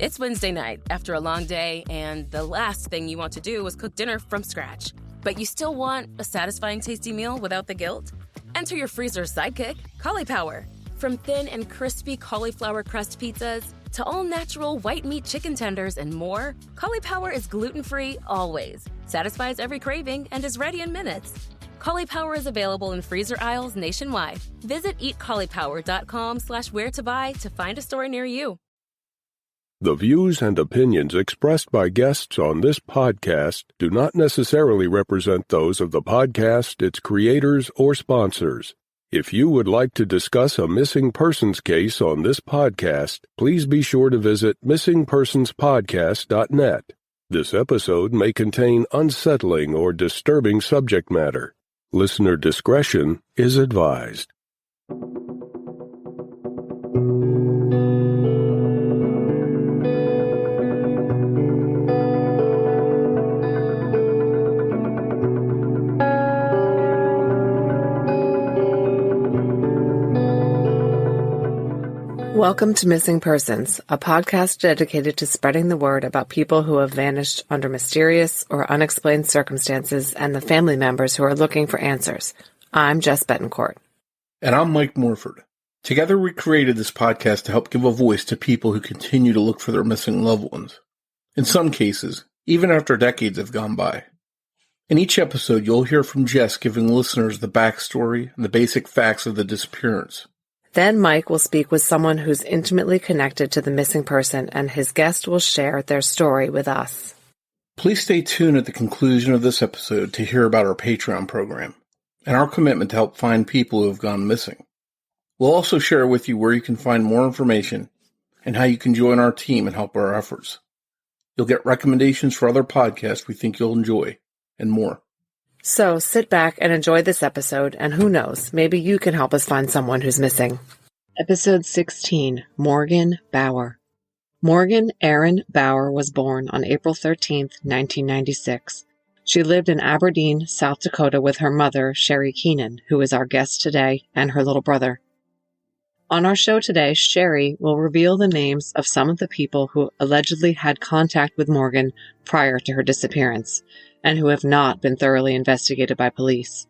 It's Wednesday night after a long day, and the last thing you want to do is cook dinner from scratch. But you still want a satisfying, tasty meal without the guilt? Enter your freezer's sidekick, Cauliflower. From thin and crispy cauliflower crust pizzas to all-natural white meat chicken tenders and more, Cauliflower is gluten-free always, satisfies every craving, and is ready in minutes. Cauliflower is available in freezer aisles nationwide. Visit eatcauliflower.com/where-to-buy to find a store near you. The views and opinions expressed by guests on this podcast do not necessarily represent those of the podcast, its creators, or sponsors. If you would like to discuss a missing persons case on this podcast, please be sure to visit missingpersonspodcast.net. This episode may contain unsettling or disturbing subject matter. Listener discretion is advised. Welcome to Missing Persons, a podcast dedicated to spreading the word about people who have vanished under mysterious or unexplained circumstances and the family members who are looking for answers. I'm Jess Betancourt. And I'm Mike Morford. Together we created this podcast to help give a voice to people who continue to look for their missing loved ones. In some cases, even after decades have gone by. In each episode, you'll hear from Jess giving listeners the backstory and the basic facts of the disappearance. Then Mike will speak with someone who's intimately connected to the missing person, and his guest will share their story with us. Please stay tuned at the conclusion of this episode to hear about our Patreon program and our commitment to help find people who have gone missing. We'll also share with you where you can find more information and how you can join our team and help our efforts. You'll get recommendations for other podcasts we think you'll enjoy, and more. So sit back and enjoy this episode, and who knows, maybe you can help us find someone who's missing. Episode 16, Morgan Bauer. Morgan Erin Bauer was born on April 13th, 1996. She lived in Aberdeen, South Dakota with her mother, Sherry Keenan, who is our guest today, and her little brother. On our show today, Sherry will reveal the names of some of the people who allegedly had contact with Morgan prior to her disappearance, and who have not been thoroughly investigated by police.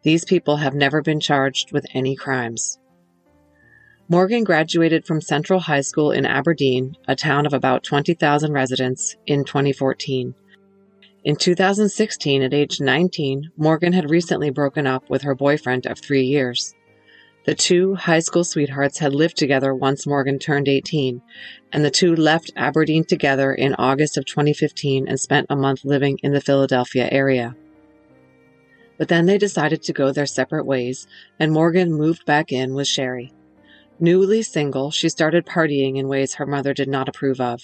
These people have never been charged with any crimes. Morgan graduated from Central High School in Aberdeen, a town of about 20,000 residents, in 2014. In 2016, at age 19, Morgan had recently broken up with her boyfriend of 3 years. The two high school sweethearts had lived together once Morgan turned 18, and the two left Aberdeen together in August of 2015 and spent a month living in the Philadelphia area. But then they decided to go their separate ways, and Morgan moved back in with Sherry. Newly single, she started partying in ways her mother did not approve of.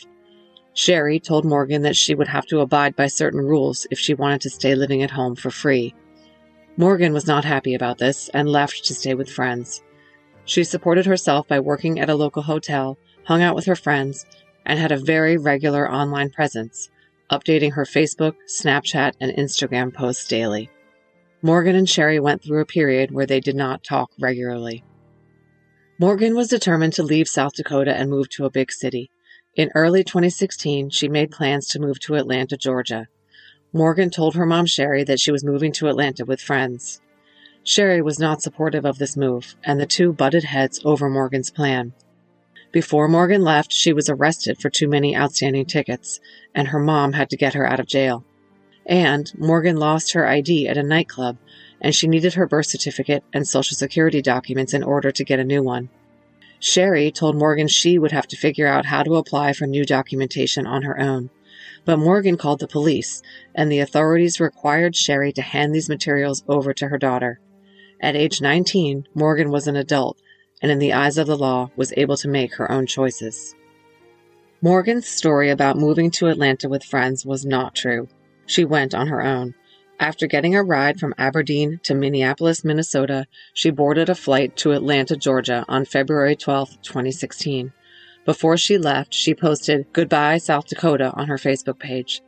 Sherry told Morgan that she would have to abide by certain rules if she wanted to stay living at home for free. Morgan was not happy about this and left to stay with friends. She supported herself by working at a local hotel, hung out with her friends, and had a very regular online presence, updating her Facebook, Snapchat, and Instagram posts daily. Morgan and Sherry went through a period where they did not talk regularly. Morgan was determined to leave South Dakota and move to a big city. In early 2016, she made plans to move to Atlanta, Georgia. Morgan told her mom, Sherry, that she was moving to Atlanta with friends. Sherry was not supportive of this move, and the two butted heads over Morgan's plan. Before Morgan left, she was arrested for too many outstanding tickets, and her mom had to get her out of jail. And Morgan lost her ID at a nightclub, and she needed her birth certificate and Social Security documents in order to get a new one. Sherry told Morgan she would have to figure out how to apply for new documentation on her own. But Morgan called the police, and the authorities required Sherry to hand these materials over to her daughter. At age 19, Morgan was an adult, and in the eyes of the law, was able to make her own choices. Morgan's story about moving to Atlanta with friends was not true. She went on her own. After getting a ride from Aberdeen to Minneapolis, Minnesota, she boarded a flight to Atlanta, Georgia on February 12, 2016. Before she left, she posted, "Goodbye, South Dakota," on her Facebook page.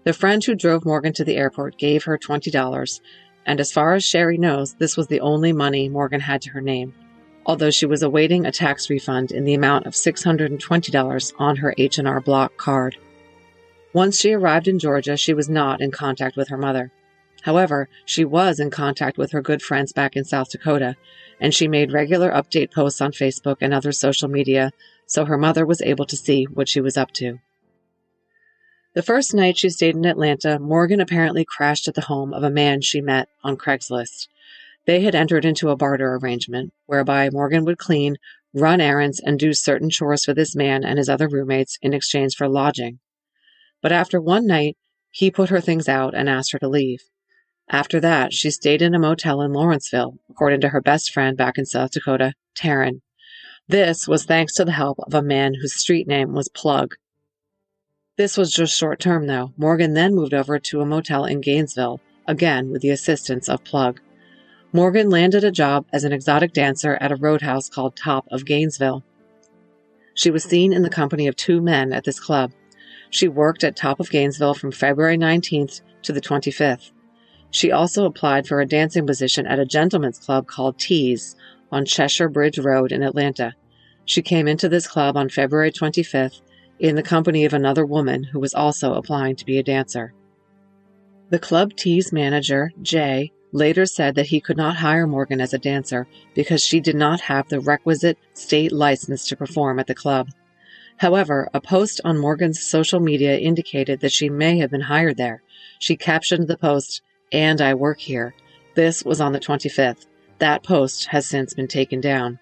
The friend who drove Morgan to the airport gave her $20, and as far as Sherry knows, this was the only money Morgan had to her name. although she was awaiting a tax refund in the amount of $620 on her H&R Block card. Once she arrived in Georgia, she was not in contact with her mother. However, she was in contact with her good friends back in South Dakota, and she made regular update posts on Facebook and other social media, so her mother was able to see what she was up to. The first night she stayed in Atlanta, Morgan apparently crashed at the home of a man she met on Craigslist. They had entered into a barter arrangement, whereby Morgan would clean, run errands, and do certain chores for this man and his other roommates in exchange for lodging. But after one night, he put her things out and asked her to leave. After that, she stayed in a motel in Lawrenceville, according to her best friend back in South Dakota, Taryn. This was thanks to the help of a man whose street name was Plug. This was just short-term, though. Morgan then moved over to a motel in Gainesville, again with the assistance of Plug. Morgan landed a job as an exotic dancer at a roadhouse called Top of Gainesville. She was seen in the company of 2 men at this club. She worked at Top of Gainesville from February 19th to the 25th. She also applied for a dancing position at a gentleman's club called Tees on Cheshire Bridge Road in Atlanta. She came into this club on February 25th in the company of another woman who was also applying to be a dancer. The Club Tees manager, Jay, later said that he could not hire Morgan as a dancer because she did not have the requisite state license to perform at the club. However, a post on Morgan's social media indicated that she may have been hired there. She captioned the post, "And I work here." This was on the 25th. That post has since been taken down.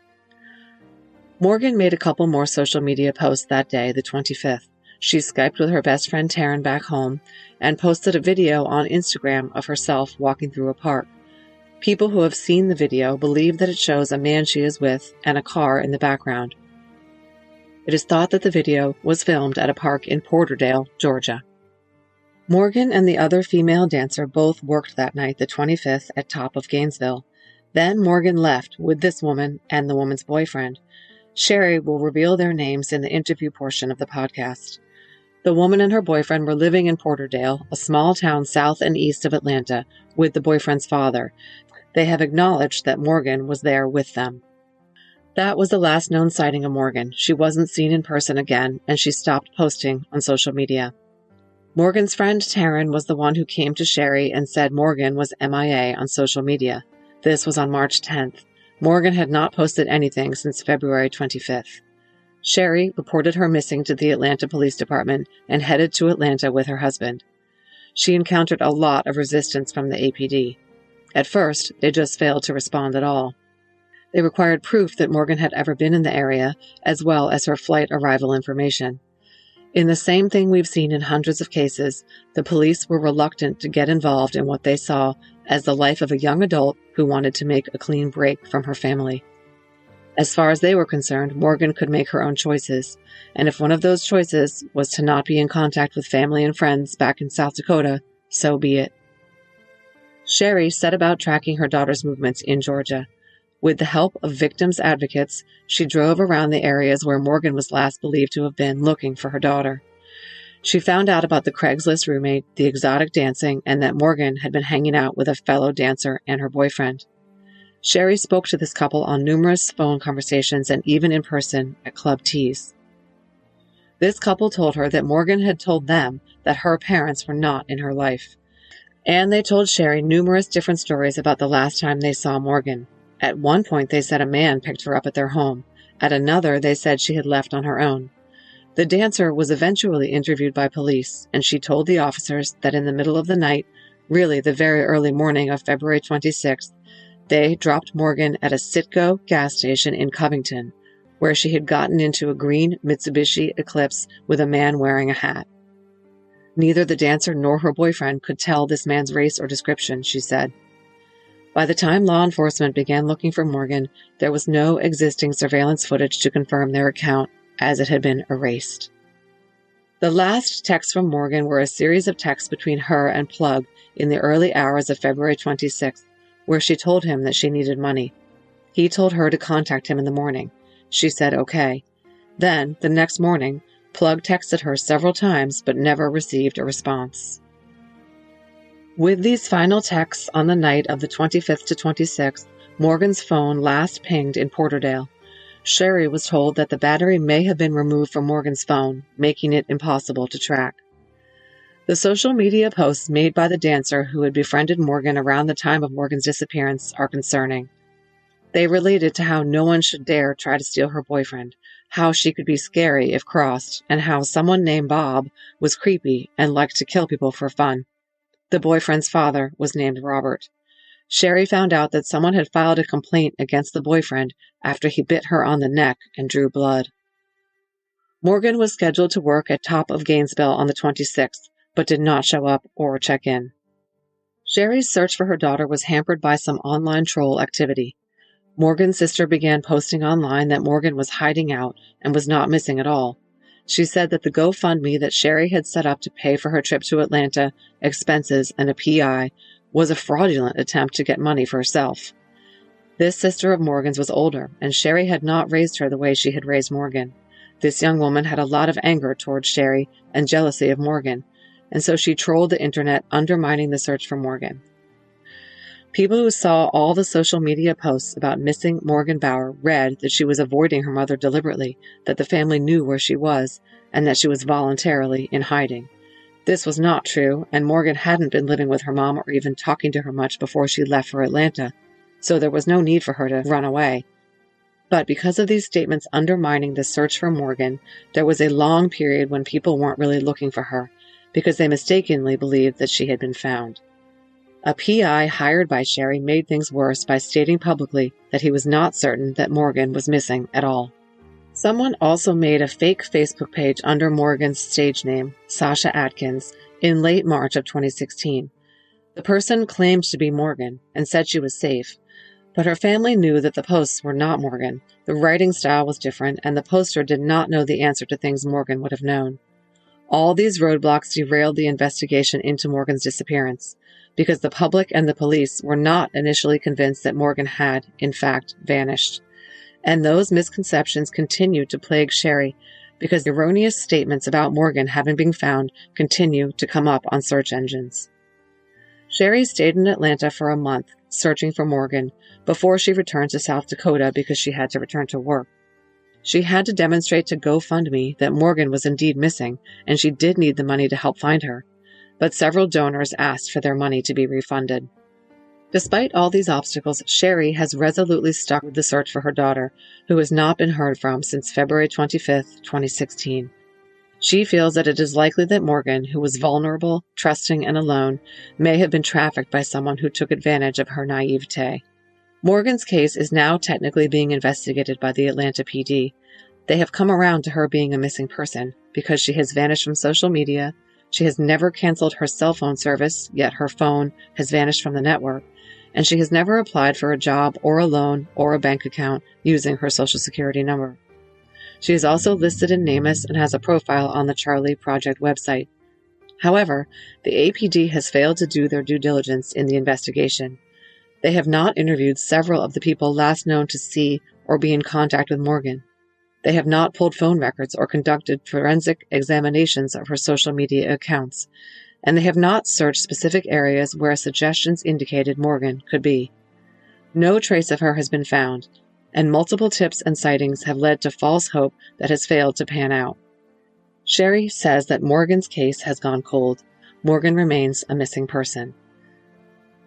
Morgan made a couple more social media posts that day, the 25th. She Skyped with her best friend Taryn back home and posted a video on Instagram of herself walking through a park. People who have seen the video believe that it shows a man she is with and a car in the background. It is thought that the video was filmed at a park in Porterdale, Georgia. Morgan and the other female dancer both worked that night, the 25th, at Top of Gainesville. Then Morgan left with this woman and the woman's boyfriend. Sherry will reveal their names in the interview portion of the podcast. The woman and her boyfriend were living in Porterdale, a small town south and east of Atlanta, with the boyfriend's father. They have acknowledged that Morgan was there with them. That was the last known sighting of Morgan. She wasn't seen in person again, and she stopped posting on social media. Morgan's friend Taryn was the one who came to Sherry and said Morgan was MIA on social media. This was on March 10th. Morgan had not posted anything since February 25th. Sherry reported her missing to the Atlanta Police Department and headed to Atlanta with her husband. She encountered a lot of resistance from the APD. At first, they just failed to respond at all. They required proof that Morgan had ever been in the area, as well as her flight arrival information. In the same thing we've seen in hundreds of cases, the police were reluctant to get involved in what they saw as the life of a young adult who wanted to make a clean break from her family. As far as they were concerned, Morgan could make her own choices, and if one of those choices was to not be in contact with family and friends back in South Dakota, so be it. Sherry set about tracking her daughter's movements in Georgia. With the help of victims' advocates, she drove around the areas where Morgan was last believed to have been looking for her daughter. She found out about the Craigslist roommate, the exotic dancing, and that Morgan had been hanging out with a fellow dancer and her boyfriend. Sherry spoke to this couple on numerous phone conversations and even in person at Club Tees. This couple told her that Morgan had told them that her parents were not in her life. And they told Sherry numerous different stories about the last time they saw Morgan. At one point, they said a man picked her up at their home. At another, they said she had left on her own. The dancer was eventually interviewed by police, and she told the officers that in the middle of the night, really the very early morning of February 26th, they dropped Morgan at a Citgo gas station in Covington, where she had gotten into a green Mitsubishi Eclipse with a man wearing a hat. Neither the dancer nor her boyfriend could tell this man's race or description, she said. By the time law enforcement began looking for Morgan, there was no existing surveillance footage to confirm their account, as it had been erased. The last texts from Morgan were a series of texts between her and Plug in the early hours of February 26th, where she told him that she needed money. He told her to contact him in the morning. She said okay. Then, the next morning, Plug texted her several times but never received a response. With these final texts on the night of the 25th to 26th, Morgan's phone last pinged in Porterdale. Sherry was told that the battery may have been removed from Morgan's phone, making it impossible to track. The social media posts made by the dancer who had befriended Morgan around the time of Morgan's disappearance are concerning. They related to how no one should dare try to steal her boyfriend, how she could be scary if crossed, and how someone named Bob was creepy and liked to kill people for fun. The boyfriend's father was named Robert. Sherry found out that someone had filed a complaint against the boyfriend after he bit her on the neck and drew blood. Morgan was scheduled to work at Top of Gainesville on the 26th, but did not show up or check in. Sherry's search for her daughter was hampered by some online troll activity. Morgan's sister began posting online that Morgan was hiding out and was not missing at all. She said that the GoFundMe that Sherry had set up to pay for her trip to Atlanta, expenses, and a PI was a fraudulent attempt to get money for herself. This sister of Morgan's was older, and Sherry had not raised her the way she had raised Morgan. This young woman had a lot of anger towards Sherry and jealousy of Morgan, and so she trolled the internet, undermining the search for Morgan. People who saw all the social media posts about missing Morgan Bauer read that she was avoiding her mother deliberately, that the family knew where she was, and that she was voluntarily in hiding. This was not true, and Morgan hadn't been living with her mom or even talking to her much before she left for Atlanta, so there was no need for her to run away. But because of these statements undermining the search for Morgan, there was a long period when people weren't really looking for her, because they mistakenly believed that she had been found. A PI hired by Sherry made things worse by stating publicly that he was not certain that Morgan was missing at all. Someone also made a fake Facebook page under Morgan's stage name, Sasha Atkins, in late March of 2016. The person claimed to be Morgan and said she was safe, but her family knew that the posts were not Morgan. The writing style was different, and the poster did not know the answer to things Morgan would have known. All these roadblocks derailed the investigation into Morgan's disappearance, because the public and the police were not initially convinced that Morgan had, in fact, vanished. And those misconceptions continued to plague Sherry, because erroneous statements about Morgan having been found continue to come up on search engines. Sherry stayed in Atlanta for a month, searching for Morgan, before she returned to South Dakota because she had to return to work. She had to demonstrate to GoFundMe that Morgan was indeed missing, and she did need the money to help find her, but several donors asked for their money to be refunded. Despite all these obstacles, Sherry has resolutely stuck with the search for her daughter, who has not been heard from since February 25, 2016. She feels that it is likely that Morgan, who was vulnerable, trusting, and alone, may have been trafficked by someone who took advantage of her naivete. Morgan's case is now technically being investigated by the Atlanta PD. They have come around to her being a missing person because she has vanished from social media, she has never canceled her cell phone service, yet her phone has vanished from the network, and she has never applied for a job or a loan or a bank account using her Social Security number. She is also listed in NamUs and has a profile on the Charlie Project website. However, the APD has failed to do their due diligence in the investigation. They have not interviewed several of the people last known to see or be in contact with Morgan. They have not pulled phone records or conducted forensic examinations of her social media accounts, and they have not searched specific areas where suggestions indicated Morgan could be. No trace of her has been found, and multiple tips and sightings have led to false hope that has failed to pan out. Sherry says that Morgan's case has gone cold. Morgan remains a missing person.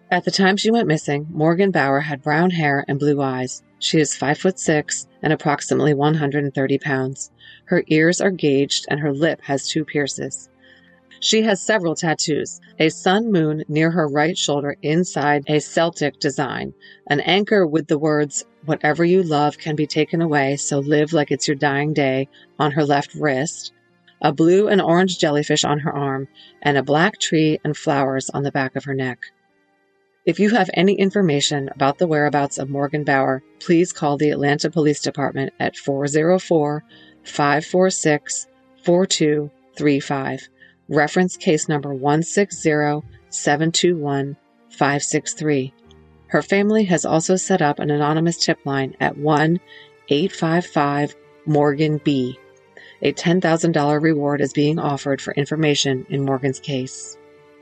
At the time she went missing, Morgan Bauer had brown hair and blue eyes. She is 5'6" and approximately 130 pounds. Her ears are gauged and her lip has 2 pierces. She has several tattoos, a sun-moon near her right shoulder inside a Celtic design, an anchor with the words, "Whatever you love can be taken away, so live like it's your dying day," on her left wrist, a blue and orange jellyfish on her arm, and a black tree and flowers on the back of her neck. If you have any information about the whereabouts of Morgan Bauer, please call the Atlanta Police Department at 404-546-4235. Reference case number 160-721-563. Her family has also set up an anonymous tip line at 1-855-MORGAN-B. A $10,000 reward is being offered for information in Morgan's case.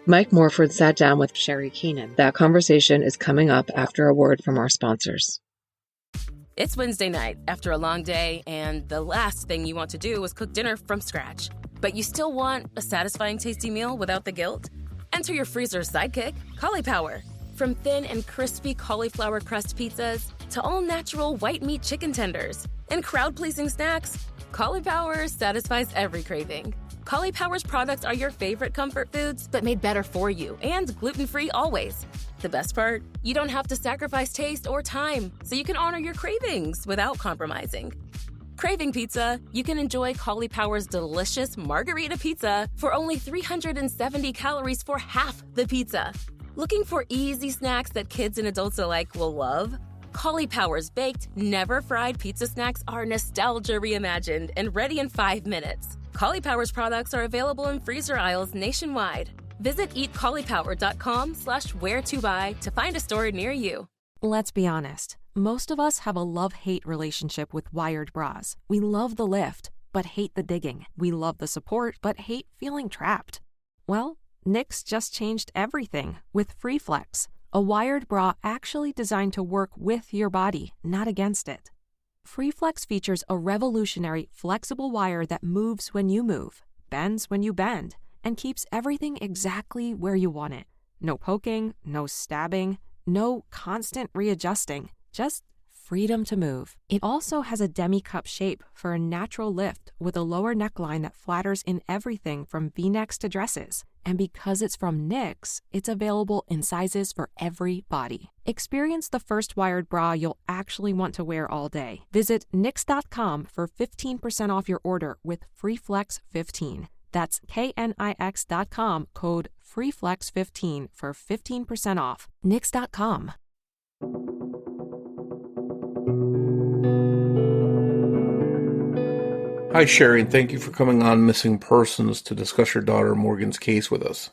Mike Morford sat down with Sherry Keenan. That conversation is coming up after a word from our sponsors. It's Wednesday night after a long day, and the last thing you want to do is cook dinner from scratch. But you still want a satisfying, tasty meal without the guilt? Enter your freezer's sidekick, Power. From thin and crispy cauliflower crust pizzas to all-natural white meat chicken tenders and crowd-pleasing snacks, Power satisfies every craving. Power's products are your favorite comfort foods, but made better for you and gluten-free always. The best part? You don't have to sacrifice taste or time, so you can honor your cravings without compromising. Craving pizza? You can enjoy Power's delicious margarita pizza for only 370 calories for half the pizza. Looking for easy snacks that kids and adults alike will love? Power's baked, never-fried pizza snacks are nostalgia reimagined and ready in 5 minutes. Power's products are available in freezer aisles nationwide. Visit eatcauliflower.com/where-to-buy to find a store near you. Let's be honest. Most of us have a love-hate relationship with wired bras. We love the lift, but hate the digging. We love the support, but hate feeling trapped. Well, Knix just changed everything with FreeFlex, a wired bra actually designed to work with your body, not against it. FreeFlex features a revolutionary flexible wire that moves when you move, bends when you bend, and keeps everything exactly where you want it. No poking, no stabbing, no constant readjusting, just freedom to move. It also has a demi-cup shape for a natural lift with a lower neckline that flatters in everything from V-necks to dresses. And because it's from Knix, it's available in sizes for every body. Experience the first wired bra you'll actually want to wear all day. Visit Knix.com for 15% off your order with FreeFlex15. That's KNIX.com, code FreeFlex15 for 15% off. Knix.com. Hi, Sherry, and thank you for coming on Missing Persons to discuss your daughter Morgan's case with us.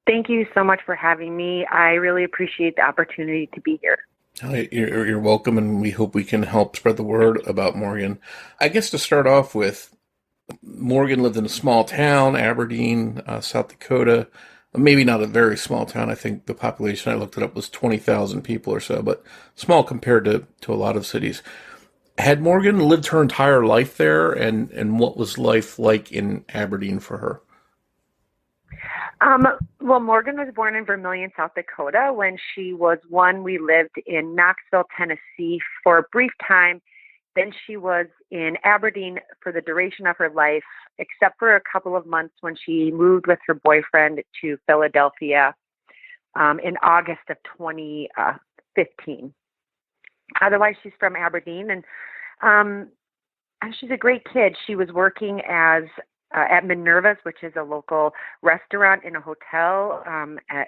Thank you so much for having me. I really appreciate the opportunity to be here. You're welcome, and we hope we can help spread the word about Morgan. I guess to start off with, Morgan lived in a small town, Aberdeen, South Dakota. Maybe not a very small town. I think the population, I looked it up, was 20,000 people or so, but small compared to a lot of cities. Had Morgan lived her entire life there, and what was life like in Aberdeen for her? Well, Morgan was born in Vermilion, South Dakota. When she was 1, we lived in Knoxville, Tennessee for a brief time. Then she was in Aberdeen for the duration of her life, except for a couple of months when she moved with her boyfriend to Philadelphia in August of 2015. Otherwise, she's from Aberdeen, and she's a great kid. She was working at Minerva's, which is a local restaurant in a hotel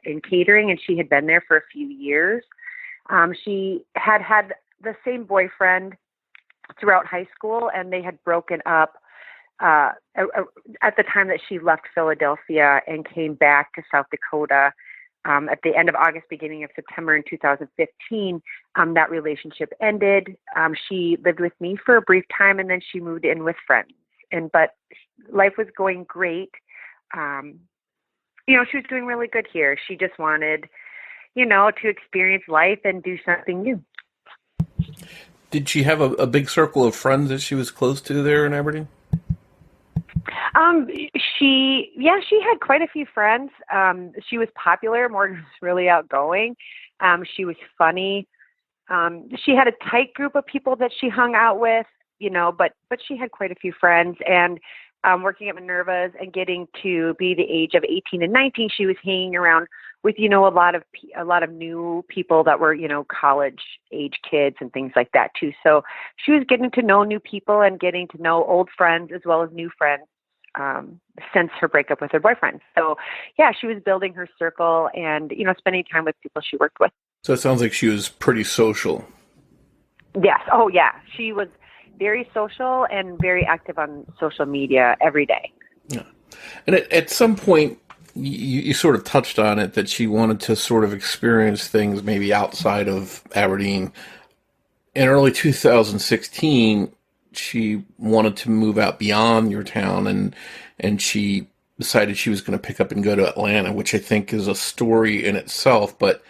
in catering, and she had been there for a few years. She had the same boyfriend throughout high school, and they had broken up at the time that she left Philadelphia and came back to South Dakota. At the end of August, beginning of September in 2015, that relationship ended. She lived with me for a brief time, and then she moved in with friends. But life was going great. She was doing really good here. She just wanted, to experience life and do something new. Did she have a big circle of friends that she was close to there in Aberdeen? She had quite a few friends. She was popular. Morgan was really outgoing. She was funny. She had a tight group of people that she hung out with, but she had quite a few friends. And working at Minerva's and getting to be the age of 18 and 19, she was hanging around with, a lot of new people that were, college age kids and things like that too. So she was getting to know new people and getting to know old friends as well as new friends since her breakup with her boyfriend. So yeah, she was building her circle and, spending time with people she worked with. So it sounds like she was pretty social. Yes. Oh yeah. She was very social and very active on social media every day. Yeah. And at some point, you sort of touched on it, that she wanted to sort of experience things maybe outside of Aberdeen. In early 2016, she wanted to move out beyond your town, and she decided she was going to pick up and go to Atlanta, which I think is a story in itself. But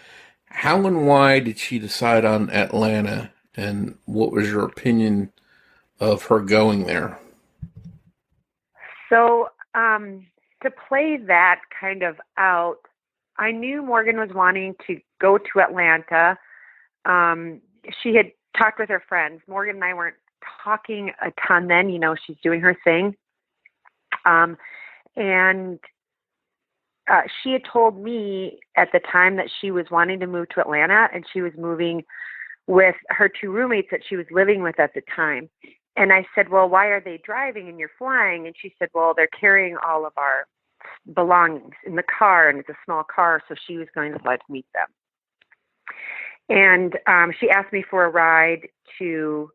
how and why did she decide on Atlanta, and what was your opinion of her going there? So, to play that kind of out, I knew Morgan was wanting to go to Atlanta. She had talked with her friends. Morgan and I weren't talking a ton then. She's doing her thing. And she had told me at the time that she was wanting to move to Atlanta, and she was moving with her two roommates that she was living with at the time. And I said, well, why are they driving and you're flying? And she said, well, they're carrying all of our belongings in the car, and it's a small car, so she was going to fly to meet them. And she asked me for a ride to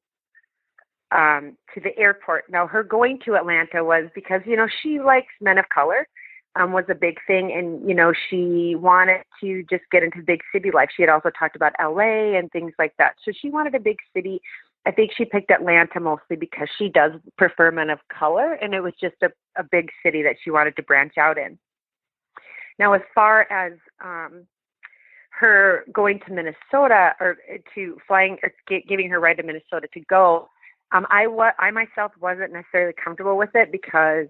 the airport. Now, her going to Atlanta was because, she likes men of color, was a big thing. And, she wanted to just get into big city life. She had also talked about LA and things like that. So she wanted a big city. I think she picked Atlanta mostly because she does prefer men of color, and it was just a big city that she wanted to branch out in. Now, as far as her going to Minnesota, or to flying, or giving her ride to Minnesota to go, I myself wasn't necessarily comfortable with it because,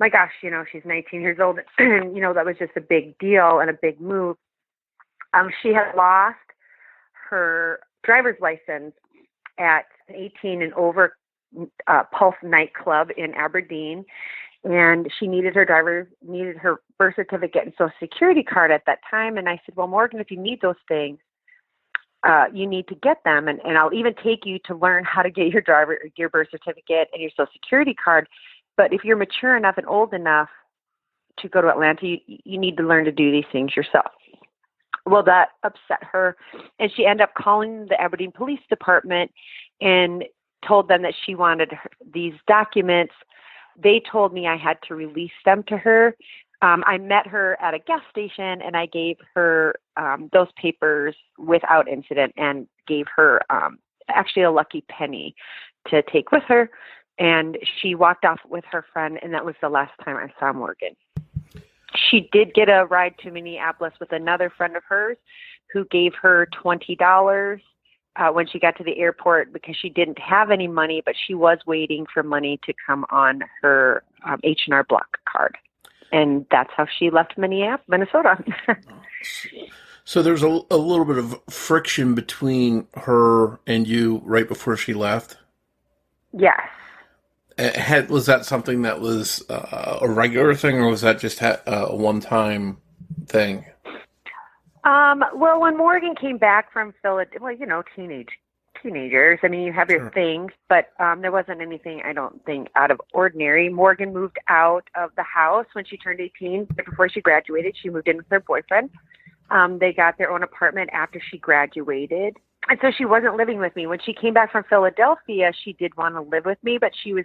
my gosh, she's 19 years old, and, that was just a big deal and a big move. She had lost her driver's license at 18 and over Pulse nightclub in Aberdeen, and she needed her birth certificate and social security card at that time. And I said, well, Morgan, if you need those things, you need to get them, and I'll even take you to learn how to get your birth certificate and your social security card. But if you're mature enough and old enough to go to Atlanta, you need to learn to do these things yourself. Well, that upset her, and she ended up calling the Aberdeen Police Department and told them that she wanted these documents. They told me I had to release them to her. I met her at a gas station, and I gave her those papers without incident, and gave her actually a lucky penny to take with her. And she walked off with her friend, and that was the last time I saw Morgan. She did get a ride to Minneapolis with another friend of hers who gave her $20 when she got to the airport, because she didn't have any money, but she was waiting for money to come on her H&R Block card. And that's how she left Minnesota. So there's a little bit of friction between her and you right before she left? Yes. Was that something that was a regular thing, or was that just a one-time thing? Well, when Morgan came back from Philadelphia, teenagers, I mean, you have your things, but there wasn't anything, I don't think, out of ordinary. Morgan moved out of the house when she turned 18. Before she graduated, she moved in with her boyfriend. They got their own apartment after she graduated. And so she wasn't living with me. When she came back from Philadelphia, she did want to live with me, but she was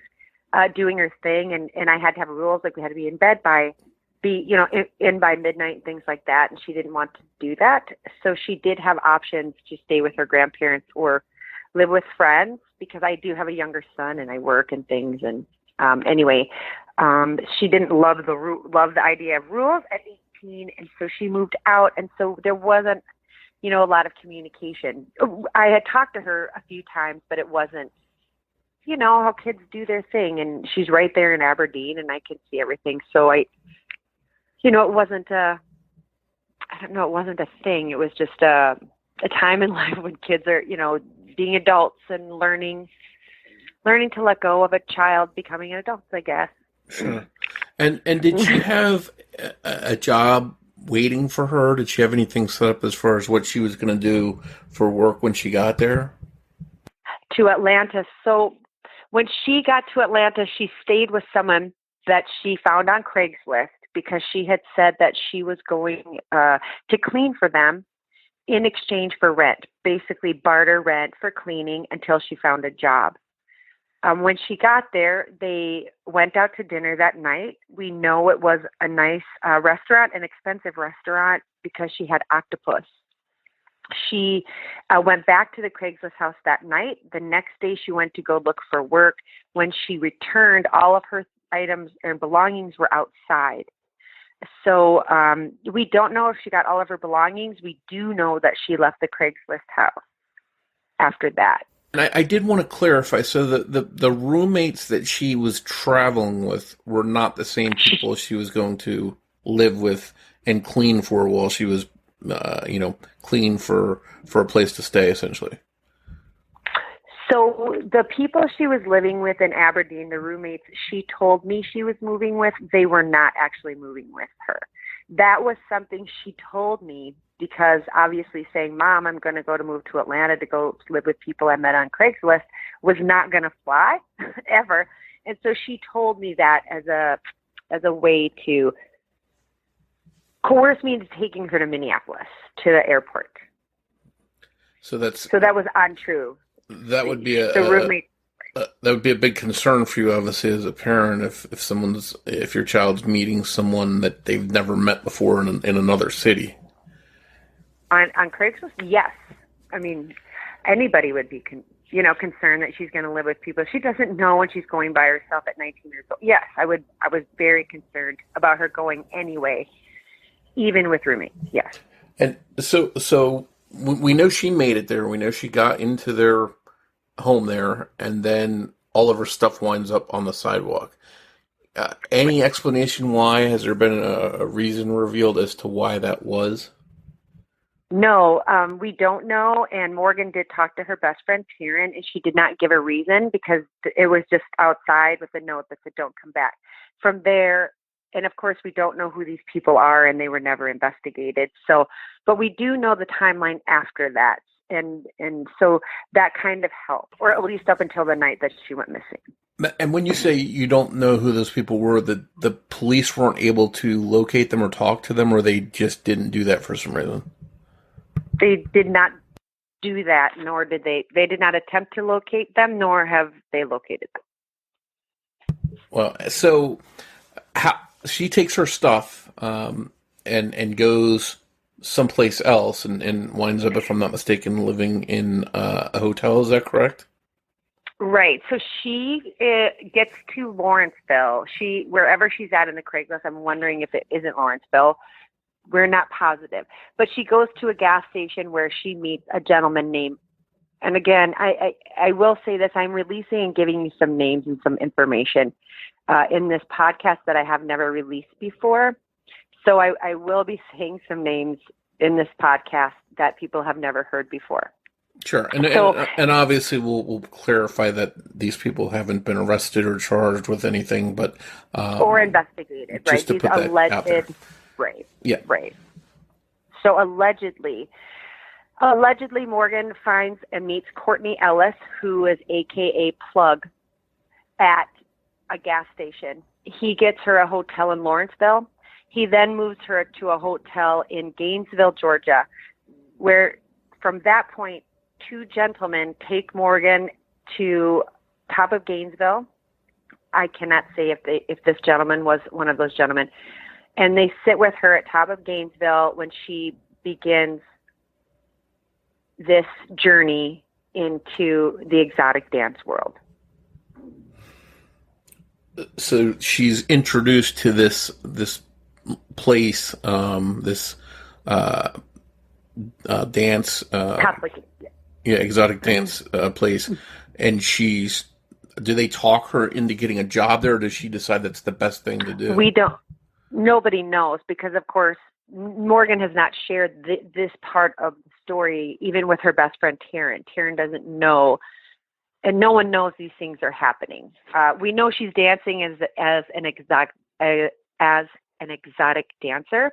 doing her thing, and I had to have rules, like we had to be in bed in by midnight and things like that, and she didn't want to do that. So she did have options to stay with her grandparents or live with friends, because I do have a younger son and I work and things. And anyway, she didn't love the idea of rules at 18, and so she moved out, and so there wasn't, a lot of communication. I had talked to her a few times, but it wasn't, how kids do their thing, and she's right there in Aberdeen, and I can see everything. So it wasn't it wasn't a thing. It was just a time in life when kids are, being adults and learning to let go of a child becoming an adult, I guess. Sure. And did she have a job waiting for her? Did she have anything set up as far as what she was going to do for work when she got there? To Atlanta. So when she got to Atlanta, she stayed with someone that she found on Craigslist, because she had said that she was going to clean for them in exchange for rent, basically barter rent for cleaning until she found a job. When she got there, they went out to dinner that night. We know it was a nice restaurant, an expensive restaurant, because she had octopus. She went back to the Craigslist house that night. The next day she went to go look for work. When she returned, all of her items and belongings were outside. So we don't know if she got all of her belongings. We do know that she left the Craigslist house after that. And I did want to clarify, so the roommates that she was traveling with were not the same people she was going to live with and clean for while she was, clean for a place to stay, essentially. So the people she was living with in Aberdeen, the roommates she told me she was moving with, they were not actually moving with her. That was something she told me because obviously saying, Mom, I'm going to go to move to Atlanta to go live with people I met on Craigslist was not going to fly ever. And so she told me that as a way to coerce me into taking her to Minneapolis, to the airport. So that was untrue. That would be that would be a big concern for you, obviously, as a parent, if your child's meeting someone that they've never met before in another city. On Craigslist, yes. I mean, anybody would be concerned that she's going to live with people she doesn't know when she's going by herself at 19 years old. Yes, I was very concerned about her going anyway, even with roommates. Yes. And so we know she made it there. We know she got into their home there, and then all of her stuff winds up on the sidewalk. Any explanation why? Has there been a reason revealed as to why that was? No, we don't know. And Morgan did talk to her best friend, Taryn, and she did not give a reason because it was just outside with a note that said, don't come back. From there, and of course, we don't know who these people are, and they were never investigated. So, but we do know the timeline after that. And so that kind of helped, or at least up until the night that she went missing. And when you say you don't know who those people were, the police weren't able to locate them or talk to them, or they just didn't do that for some reason? They did not do that, nor did they did not attempt to locate them, nor have they located them. Well, so she takes her stuff and goes someplace else and winds up, if I'm not mistaken, living in a hotel. Is that correct? Right. So she gets to Lawrenceville. Wherever she's at in the Craigslist, I'm wondering if it isn't Lawrenceville. We're not positive. But she goes to a gas station where she meets a gentleman named, and again, I will say this, I'm releasing and giving you some names and some information in this podcast that I have never released before. So I will be saying some names in this podcast that people have never heard before. Sure. And obviously we'll clarify that these people haven't been arrested or charged with anything, but or investigated, right? These alleged, right. Yeah. Right. So allegedly Morgan finds and meets Courtney Ellis, who is AKA Plug, at a gas station. He gets her a hotel in Lawrenceville. He then moves her to a hotel in Gainesville, Georgia, where from that point, two gentlemen take Morgan to top of Gainesville. I cannot say if this gentleman was one of those gentlemen. And they sit with her at top of Gainesville when she begins this journey into the exotic dance world. So she's introduced to this place, this dance, exotic dance place, and do they talk her into getting a job there, or does she decide that's the best thing to do? Nobody knows, because of course Morgan has not shared this part of the story even with her best friend Taryn. Taryn doesn't know, and no one knows these things are happening. We know she's dancing as an exotic dancer.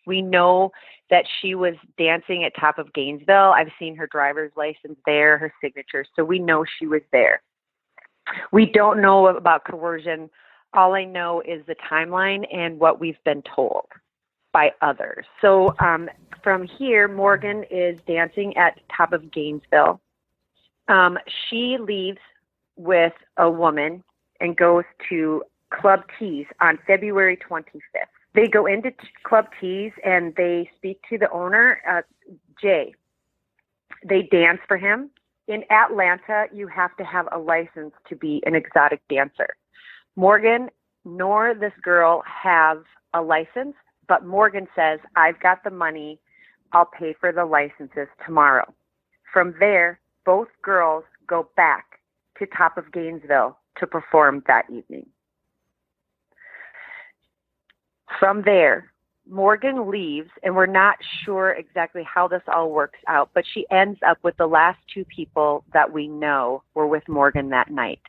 We know that she was dancing at top of Gainesville. I've seen her driver's license there, her signature, so we know she was there. We don't know about coercion. All I know is the timeline and what we've been told by others. So from here, Morgan is dancing at top of Gainesville. She leaves with a woman and goes to Club Tees on February 25th. They go into Club Tees and they speak to the owner, Jay. They dance for him. In Atlanta, you have to have a license to be an exotic dancer. Morgan nor this girl have a license, but Morgan says, I've got the money. I'll pay for the licenses tomorrow. From there, both girls go back to Top of Gainesville to perform that evening. From there, Morgan leaves, and we're not sure exactly how this all works out, but she ends up with the last two people that we know were with Morgan that night.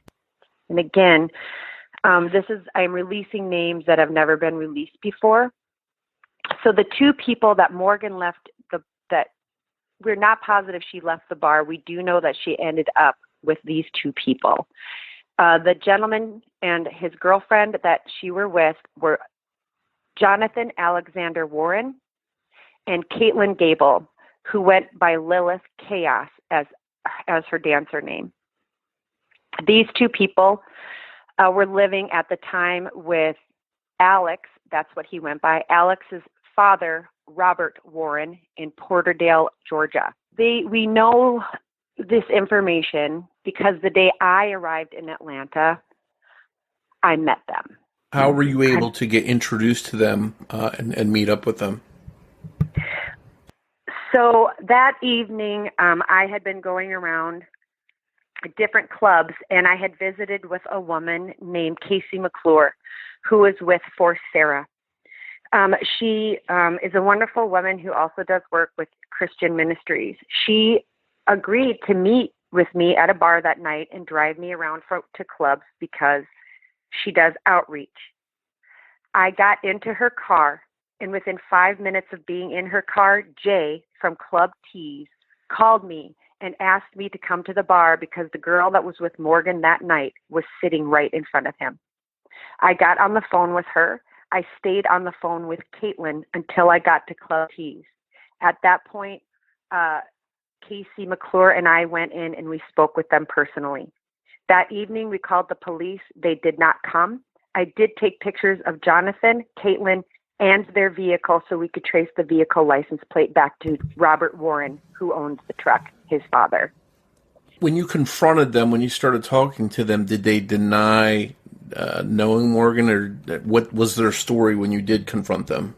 And again, I'm releasing names that have never been released before. So the two people that Morgan left, that we're not positive she left the bar. We do know that she ended up with these two people. The gentleman and his girlfriend that she were with were Jonathan Alexander Warren and Caitlin Gable, who went by Lilith Chaos as her dancer name. These two people were living at the time with Alex, that's what he went by, Alex's father, Robert Warren, in Porterdale, Georgia. We know this information because the day I arrived in Atlanta, I met them. How were you able to get introduced to them and meet up with them? So that evening, I had been going around different clubs, and I had visited with a woman named Casey McClure, who is with For Sarah. She is a wonderful woman who also does work with Christian Ministries. She agreed to meet with me at a bar that night and drive me around to clubs because she does outreach. I got into her car, and within 5 minutes of being in her car, Jay from Club Tees called me and asked me to come to the bar because the girl that was with Morgan that night was sitting right in front of him. I got on the phone with her. I stayed on the phone with Caitlin until I got to Club Tees. At that point, Casey McClure and I went in and we spoke with them personally. That evening, we called the police. They did not come. I did take pictures of Jonathan, Caitlin, and their vehicle so we could trace the vehicle license plate back to Robert Warren, who owns the truck, his father. When you confronted them, when you started talking to them, did they deny knowing Morgan, or what was their story when you did confront them?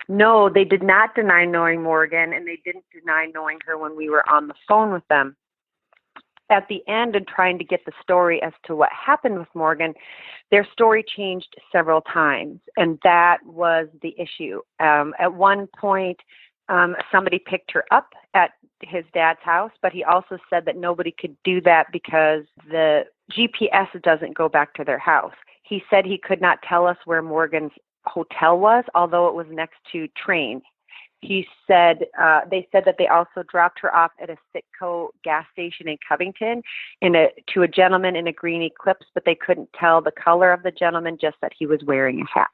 No, they did not deny knowing Morgan, and they didn't deny knowing her when we were on the phone with them. At the end, and trying to get the story as to what happened with Morgan, their story changed several times, and that was the issue. At one point, somebody picked her up at his dad's house, but he also said that nobody could do that because the GPS doesn't go back to their house. He said he could not tell us where Morgan's hotel was, although it was next to trains. He said they said that they also dropped her off at a Citgo gas station in Covington to a gentleman in a green Eclipse, but they couldn't tell the color of the gentleman, just that he was wearing a hat.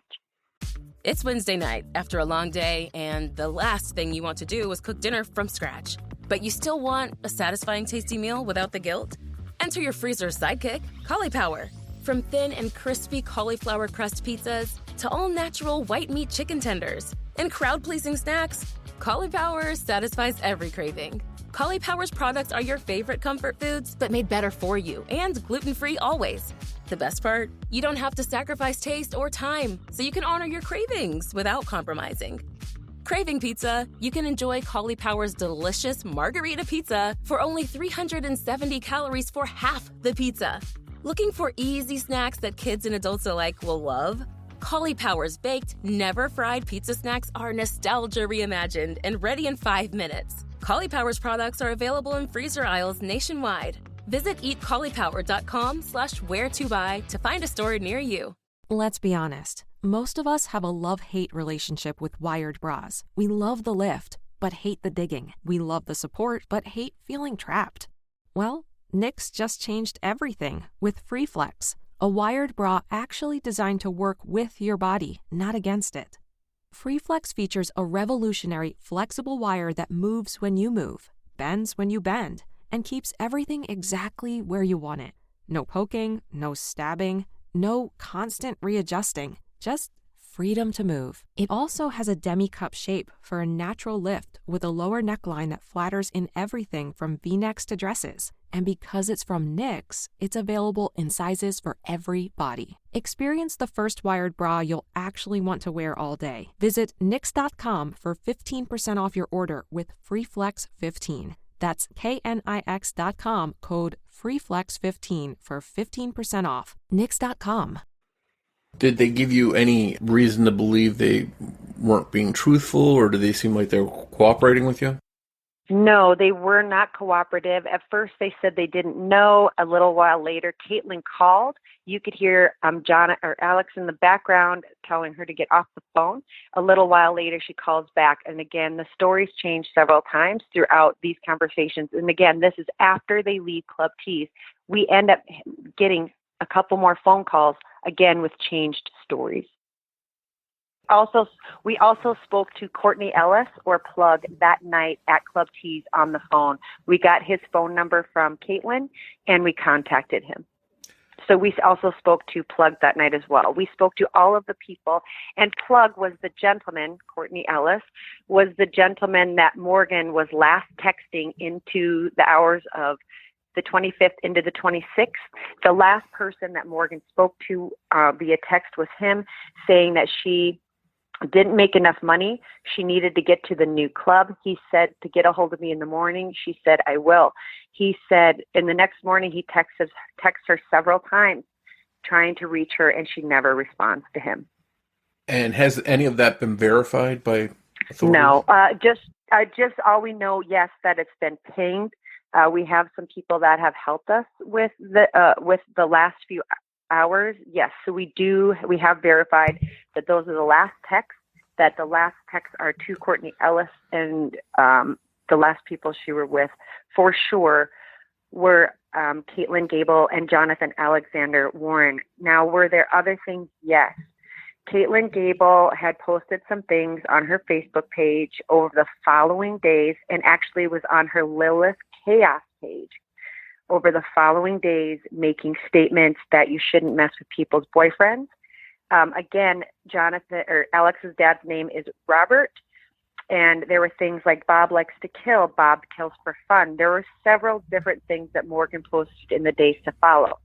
It's Wednesday night after a long day, and the last thing you want to do is cook dinner from scratch. But you still want a satisfying, tasty meal without the guilt? Enter your freezer's sidekick, Cauliflower. From thin and crispy cauliflower crust pizzas to all-natural white meat chicken tenders and crowd-pleasing snacks, Cauliflower satisfies every craving. Cauliflower's products are your favorite comfort foods, but made better for you and gluten-free always. The best part? You don't have to sacrifice taste or time, so you can honor your cravings without compromising. Craving pizza? You can enjoy Cauliflower's delicious margarita pizza for only 370 calories for half the pizza. Looking for easy snacks that kids and adults alike will love? Cauliflower's baked, never-fried pizza snacks are nostalgia reimagined and ready in 5 minutes. Cauliflower's products are available in freezer aisles nationwide. Visit eatcauliflower.com/where-to-buy to find a store near you. Let's be honest. Most of us have a love-hate relationship with wired bras. We love the lift, but hate the digging. We love the support, but hate feeling trapped. Well, Knix just changed everything with FreeFlex, a wired bra actually designed to work with your body, not against it. FreeFlex features a revolutionary, flexible wire that moves when you move, bends when you bend, and keeps everything exactly where you want it. No poking, no stabbing, no constant readjusting, just freedom to move. It also has a demi-cup shape for a natural lift with a lower neckline that flatters in everything from V-necks to dresses. And because it's from Knix, it's available in sizes for every body. Experience the first wired bra you'll actually want to wear all day. Visit Knix.com for 15% off your order with FreeFlex15. That's KNIX.com, code FreeFlex15 for 15% off. Knix.com. Did they give you any reason to believe they weren't being truthful, or did they seem like they were cooperating with you? No, they were not cooperative. At first, they said they didn't know. A little while later, Caitlin called. You could hear John or Alex in the background telling her to get off the phone. A little while later, she calls back. And again, the stories changed several times throughout these conversations. And again, this is after they leave Club Tees. We end up getting a couple more phone calls, again, with changed stories. We also spoke to Courtney Ellis, or Plug, that night at Club Tees on the phone. We got his phone number from Caitlin, and we contacted him. So we also spoke to Plug that night as well. We spoke to all of the people, and Plug was the gentleman, Courtney Ellis, was the gentleman that Morgan was last texting into the hours of the 25th into the 26th. The last person that Morgan spoke to via text was him, saying that she didn't make enough money. She needed to get to the new club. He said to get a hold of me in the morning. She said, I will. He said in the next morning, he texts her several times trying to reach her, and she never responds to him. And has any of that been verified by authorities? No, just all we know, yes, that it's been pinged. We have some people that have helped us with the last few hours. Yes, so we have verified that those are the last texts, that the last texts are to Courtney Ellis, and the last people she were with for sure were Caitlin Gable and Jonathan Alexander Warren. Now, were there other things? Yes. Caitlin Gable had posted some things on her Facebook page over the following days, and actually was on her Lilith Chaos page over the following days, making statements that you shouldn't mess with people's boyfriends. Again, Jonathan or Alex's dad's name is Robert, and there were things like Bob likes to kill, Bob kills for fun. There were several different things that Morgan posted in the days to follow.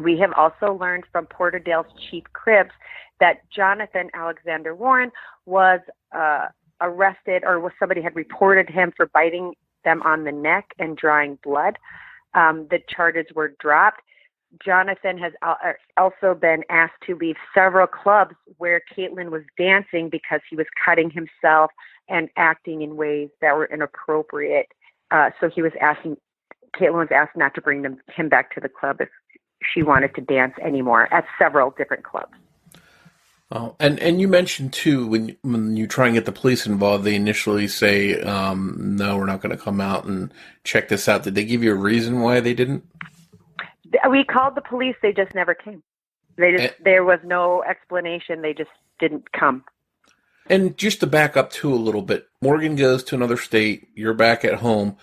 We have also learned from Porterdale's Chief Cribs that Jonathan Alexander Warren was arrested, or somebody had reported him for biting them on the neck and drawing blood. The charges were dropped. Jonathan has also been asked to leave several clubs where Caitlin was dancing because he was cutting himself and acting in ways that were inappropriate. So Caitlin was asked not to bring him back to the club if she wanted to dance anymore at several different clubs. Oh, and you mentioned too, when you try and get the police involved, they initially say, no, we're not going to come out and check this out. Did they give you a reason why they didn't? We called the police. They just never came. There was no explanation. They just didn't come. And just to back up too a little bit, Morgan goes to another state. You're back at home.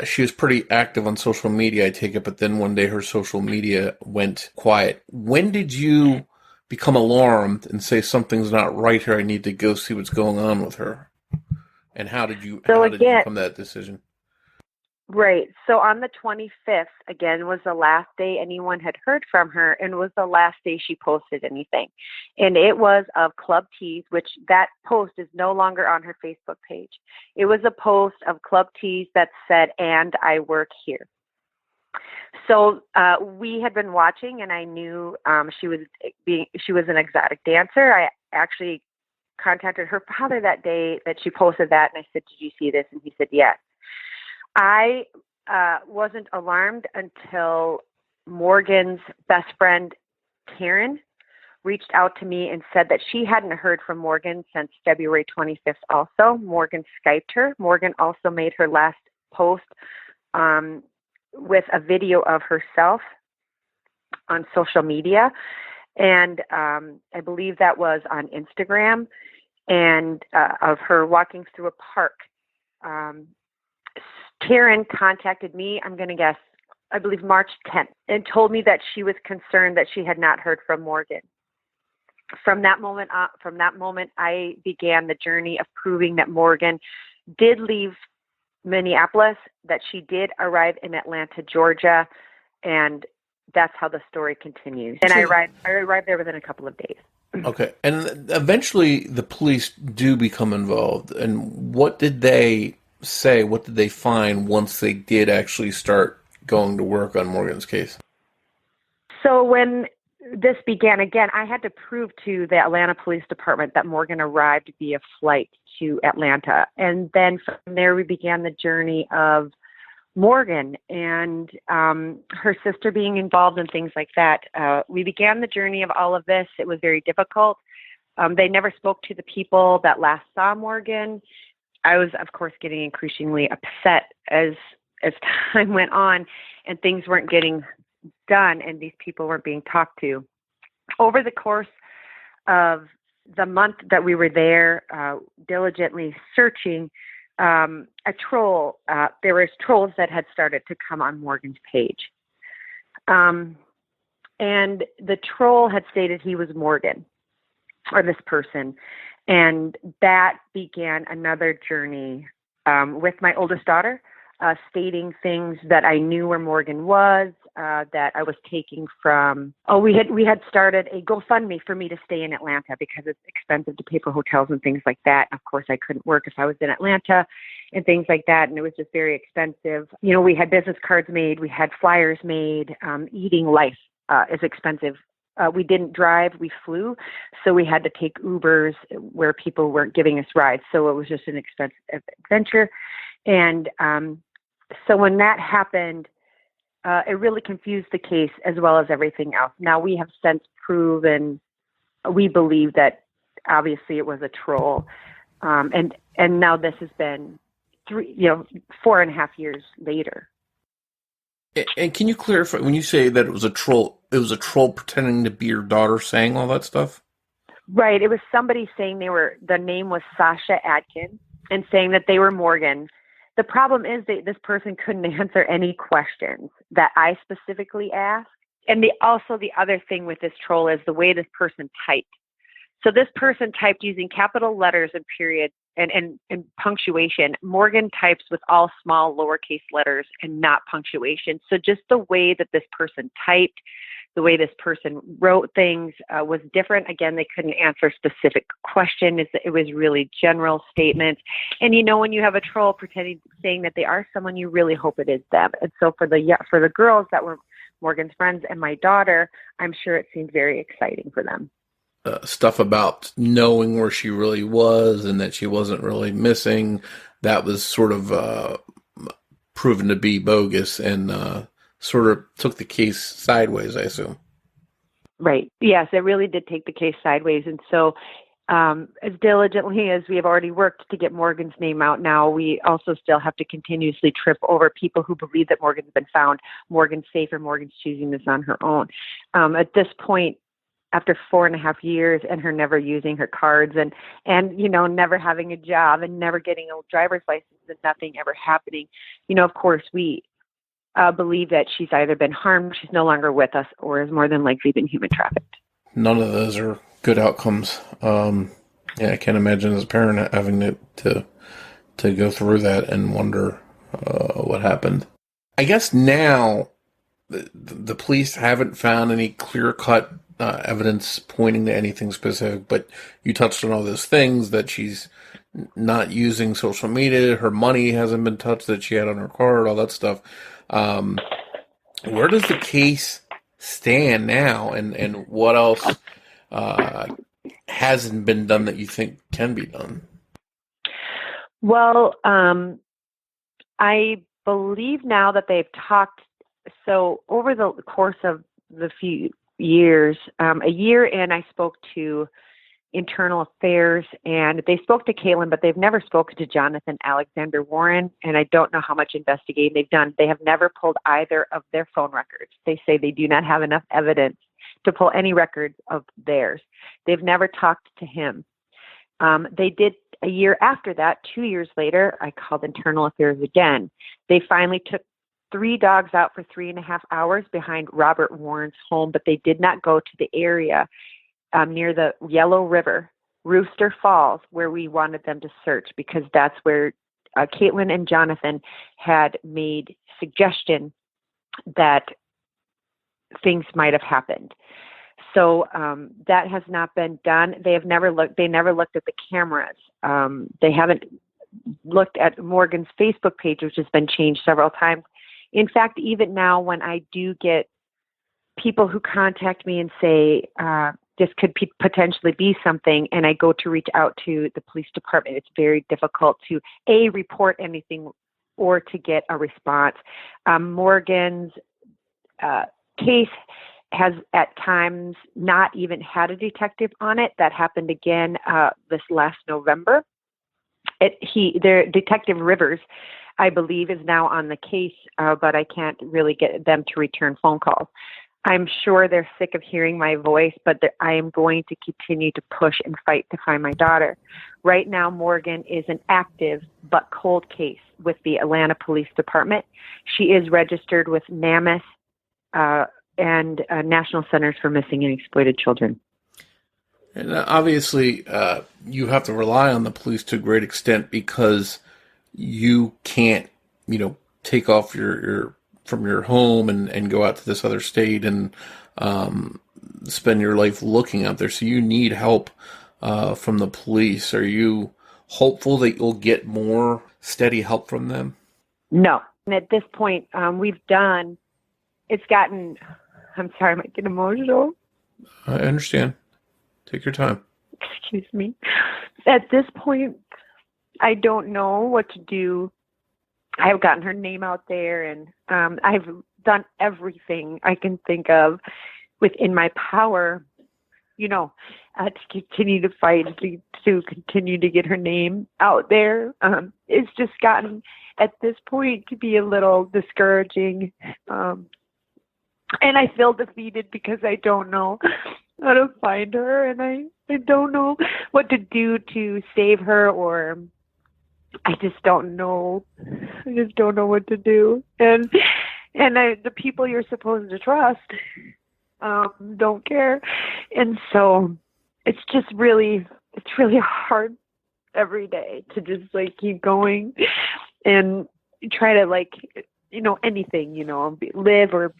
She was pretty active on social media, I take it, but then one day her social media went quiet. When did you become alarmed and say something's not right here, I need to go see what's going on with her? And how did you come to that decision? Right. So on the 25th, again, was the last day anyone had heard from her, and was the last day she posted anything. And it was of Club Tees, which that post is no longer on her Facebook page. It was a post of Club Tees that said, "And I work here." So we had been watching, and I knew she was an exotic dancer. I actually contacted her father that day that she posted that, and I said, "Did you see this?" And he said, "Yes." I wasn't alarmed until Morgan's best friend, Karen, reached out to me and said that she hadn't heard from Morgan since February 25th also. Morgan Skyped her. Morgan also made her last post with a video of herself on social media. And I believe that was on Instagram, and of her walking through a park. Karen contacted me, I'm going to guess, I believe March 10th, and told me that she was concerned that she had not heard from Morgan. From that moment, I began the journey of proving that Morgan did leave Minneapolis, that she did arrive in Atlanta, Georgia, and that's how the story continues. And I arrived there within a couple of days. Okay. And eventually the police do become involved. And what did they say? What did they find once they did actually start going to work on Morgan's case? So when this began, again, I had to prove to the Atlanta Police Department that Morgan arrived via flight to Atlanta. And then from there, we began the journey of Morgan and her sister being involved and things like that. We began the journey of all of this. It was very difficult. They never spoke to the people that last saw Morgan. I was, of course, getting increasingly upset as time went on and things weren't getting done and these people weren't being talked to. Over the course of the month that we were there, diligently searching, a troll, there was trolls that had started to come on Morgan's page. And the troll had stated he was Morgan, or this person. And that began another journey with my oldest daughter, stating things that I knew where Morgan was, that I was taking from, we had started a GoFundMe for me to stay in Atlanta because it's expensive to pay for hotels and things like that. Of course, I couldn't work if I was in Atlanta and things like that. And it was just very expensive. You know, we had business cards made, we had flyers made. Eating life is expensive. We didn't drive, we flew. So we had to take Ubers where people weren't giving us rides. So it was just an expensive adventure. And so when that happened, it really confused the case as well as everything else. Now we have since proven, we believe that obviously it was a troll. And now this has been 4.5 years later. And can you clarify, when you say that it was a troll pretending to be your daughter saying all that stuff? Right. It was somebody saying the name was Sasha Adkins and saying that they were Morgan. The problem is that this person couldn't answer any questions that I specifically asked. And the other thing with this troll is the way this person typed. So this person typed using capital letters and periods and punctuation. Morgan types with all small lowercase letters and not punctuation. So just the way that this person typed, the way this person wrote things was different. Again, they couldn't answer a specific question. It was really general statements. And when you have a troll saying that they are someone, you really hope it is them. And so for the girls that were Morgan's friends and my daughter, I'm sure it seemed very exciting for them. Stuff about knowing where she really was and that she wasn't really missing, that was sort of proven to be bogus and sort of took the case sideways, I assume. Right. Yes, it really did take the case sideways. And so as diligently as we have already worked to get Morgan's name out now, we also still have to continuously trip over people who believe that Morgan's been found, Morgan's safe, or Morgan's choosing this on her own. At this point, after 4.5 years and her never using her cards and never having a job and never getting a driver's license and nothing ever happening, of course, we believe that she's either been harmed, she's no longer with us, or has more than likely been human trafficked. None of those are good outcomes. I can't imagine as a parent having to go through that and wonder what happened. I guess now the police haven't found any clear-cut evidence pointing to anything specific, but you touched on all those things, that she's not using social media, her money hasn't been touched that she had on her card, all that stuff. Where does the case stand now, and what else hasn't been done that you think can be done? Well, I believe now that they've talked, so over the course of the few years, a year in, I spoke to Internal Affairs, and they spoke to Caitlin, but they've never spoken to Jonathan Alexander Warren, and I don't know how much investigating they've done. They have never pulled either of their phone records. They say they do not have enough evidence to pull any records of theirs. They've never talked to him. They did a year after that. 2 years later, I called Internal Affairs again. They finally took 3 dogs out for 3.5 hours behind Robert Warren's home, but they did not go to the area near the Yellow River, Rooster Falls, where we wanted them to search, because that's where Caitlin and Jonathan had made suggestion that things might have happened. So that has not been done. They never looked at the cameras. They haven't looked at Morgan's Facebook page, which has been changed several times. In fact, even now, when I do get people who contact me and say, this could potentially be something, and I go to reach out to the police department, it's very difficult to, report anything or to get a response. Morgan's case has at times not even had a detective on it. That happened again this last November. Their Detective Rivers, I believe, is now on the case, but I can't really get them to return phone calls. I'm sure they're sick of hearing my voice, but I am going to continue to push and fight to find my daughter. Right now, Morgan is an active but cold case with the Atlanta Police Department. She is registered with NAMIS and National Centers for Missing and Exploited Children. And obviously, you have to rely on the police to a great extent, because you can't, take off from your home and go out to this other state and spend your life looking out there. So you need help from the police. Are you hopeful that you'll get more steady help from them? No. And at this point, it's gotten, I'm sorry, I might get emotional. I understand. Take your time. Excuse me. At this point, I don't know what to do. I've gotten her name out there, and I've done everything I can think of within my power, to continue to fight, to continue to get her name out there. It's just gotten, at this point, to be a little discouraging. And I feel defeated because I don't know how to find her, and I don't know what to do to save her, or I just don't know. I just don't know what to do. And the people you're supposed to trust don't care. And so it's really hard every day to just keep going and try to anything, live or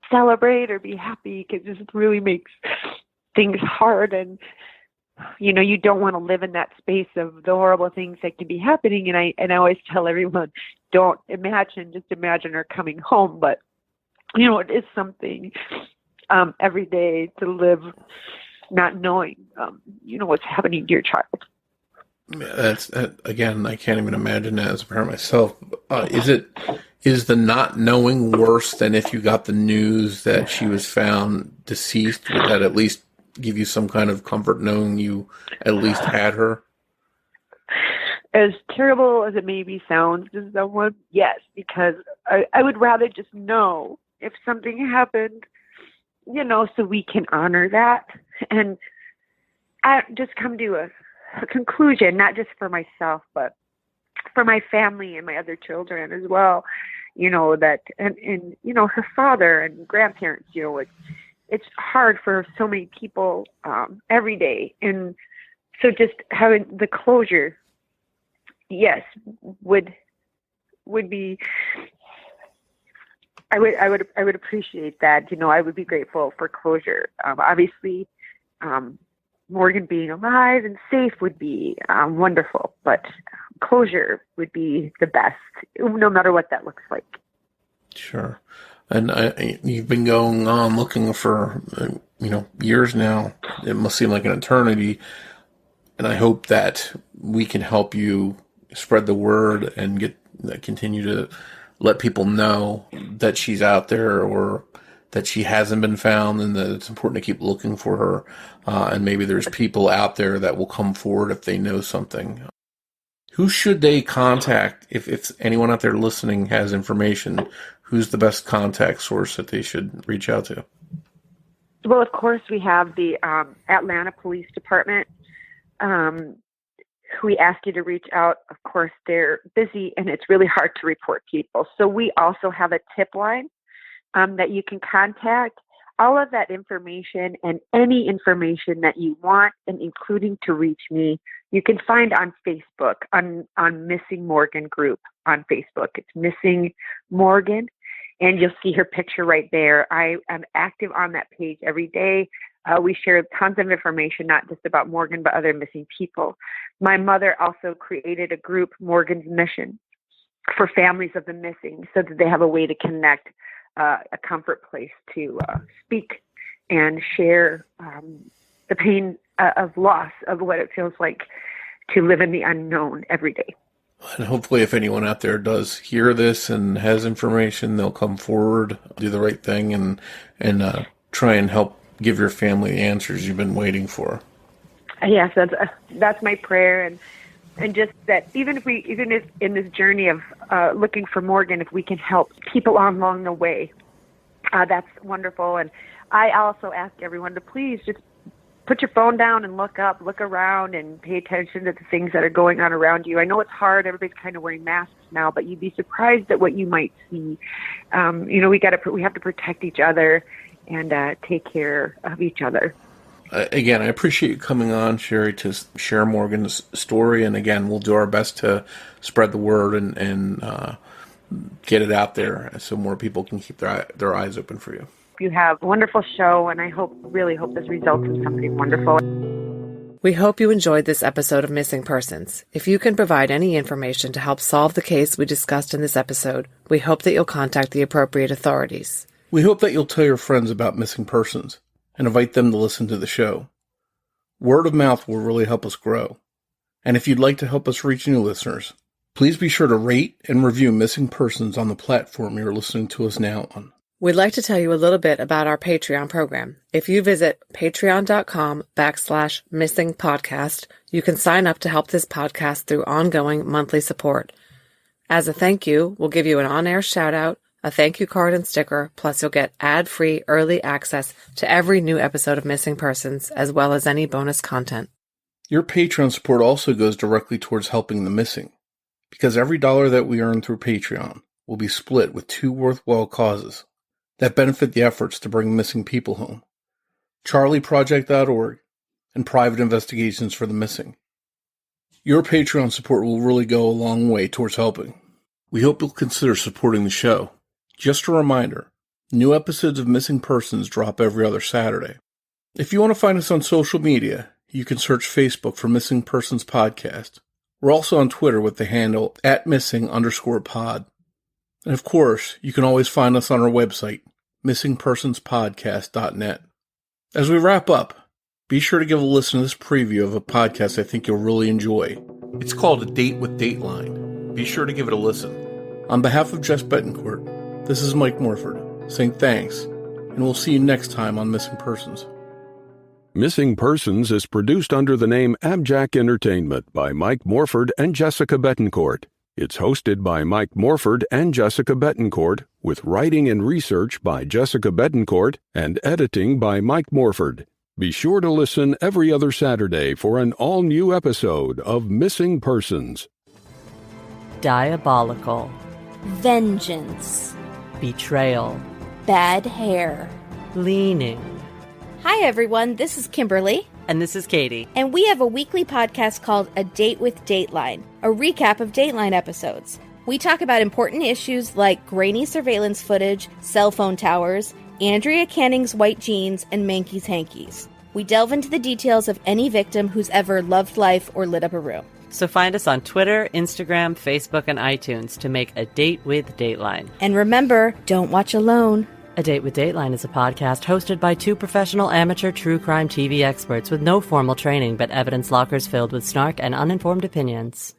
celebrate or be happy, because it just really makes things hard. And you don't want to live in that space of the horrible things that can be happening. And I always tell everyone, just imagine her coming home. But it is something every day to live not knowing what's happening to your child. That's again, I can't even imagine that as a parent myself. Is the not knowing worse than if you got the news that she was found deceased? Would that at least give you some kind of comfort knowing you at least had her? As terrible as it maybe sounds to someone, yes, because I would rather just know if something happened, so we can honor that and just come to a conclusion, not just for myself, but for my family and my other children as well, that, and her father and grandparents, it's hard for so many people every day. And so just having the closure, yes, would be, I would appreciate that. I would be grateful for closure. Obviously, Morgan being alive and safe would be wonderful, but closure would be the best, no matter what that looks like. Sure. And you've been going on looking for, years now. It must seem like an eternity. And I hope that we can help you spread the word and continue to let people know that she's out there, or that she hasn't been found, and that it's important to keep looking for her. And maybe there's people out there that will come forward if they know something. Who should they contact if anyone out there listening has information? Who's the best contact source that they should reach out to? Well, of course, we have the Atlanta Police Department, who we ask you to reach out. Of course, they're busy, and it's really hard to report people. So we also have a tip line that you can contact. all of that information and any information that you want, and including to reach me, you can find on Facebook, on Missing Morgan group on Facebook. It's Missing Morgan, and you'll see her picture right there. I am active on that page every day. We share tons of information, not just about Morgan, but other missing people. My mother also created a group, Morgan's Mission, for families of the missing, so that they have a way to connect, a comfort place to speak and share the pain of loss, of what it feels like to live in the unknown every day. And hopefully if anyone out there does hear this and has information, they'll come forward, do the right thing, and try and help give your family the answers you've been waiting for. Yes, that's my prayer, and just that even if in this journey of looking for Morgan, if we can help people along the way, that's wonderful. And I also ask everyone to please just put your phone down and look up, look around, and pay attention to the things that are going on around you. I know it's hard. Everybody's kind of wearing masks now, but you'd be surprised at what you might see. We have to protect each other and take care of each other. Again, I appreciate you coming on, Sherry, to share Morgan's story. And again, we'll do our best to spread the word and get it out there so more people can keep their eyes open for you. You have a wonderful show, and I really hope this results in something wonderful. We hope you enjoyed this episode of Missing Persons. If you can provide any information to help solve the case we discussed in this episode, we hope that you'll contact the appropriate authorities. We hope that you'll tell your friends about Missing Persons and invite them to listen to the show. Word of mouth will really help us grow. And if you'd like to help us reach new listeners, please be sure to rate and review Missing Persons on the platform you're listening to us now on. We'd like to tell you a little bit about our Patreon program. If you visit patreon.com/missingpodcast, you can sign up to help this podcast through ongoing monthly support. As a thank you, we'll give you an on-air shout-out, a thank you card and sticker, plus you'll get ad-free early access to every new episode of Missing Persons, as well as any bonus content. Your Patreon support also goes directly towards helping the missing, because every dollar that we earn through Patreon will be split with two worthwhile causes that benefit the efforts to bring missing people home: CharlieProject.org and Private Investigations for the Missing. Your Patreon support will really go a long way towards helping. We hope you'll consider supporting the show. Just a reminder, new episodes of Missing Persons drop every other Saturday. If you want to find us on social media, you can search Facebook for Missing Persons Podcast. We're also on Twitter with the handle @missing_pod. And of course, you can always find us on our website, missingpersonspodcast.net. As we wrap up, be sure to give a listen to this preview of a podcast I think you'll really enjoy. It's called A Date with Dateline. Be sure to give it a listen. On behalf of Jess Betancourt, this is Mike Morford saying thanks, and we'll see you next time on Missing Persons. Missing Persons is produced under the name AbJack Entertainment by Mike Morford and Jessica Betancourt. It's hosted by Mike Morford and Jessica Betancourt, with writing and research by Jessica Betancourt and editing by Mike Morford. Be sure to listen every other Saturday for an all-new episode of Missing Persons. Diabolical. Vengeance. Betrayal. Bad hair. Leaning. Hi, everyone. This is Kimberly. And this is Katie. And we have a weekly podcast called A Date with Dateline, a recap of Dateline episodes. We talk about important issues like grainy surveillance footage, cell phone towers, Andrea Canning's white jeans, and Mankey's hankies. We delve into the details of any victim who's ever loved life or lit up a room. So find us on Twitter, Instagram, Facebook, and iTunes to make A Date with Dateline. And remember, don't watch alone. A Date with Dateline is a podcast hosted by two professional amateur true crime TV experts with no formal training but evidence lockers filled with snark and uninformed opinions.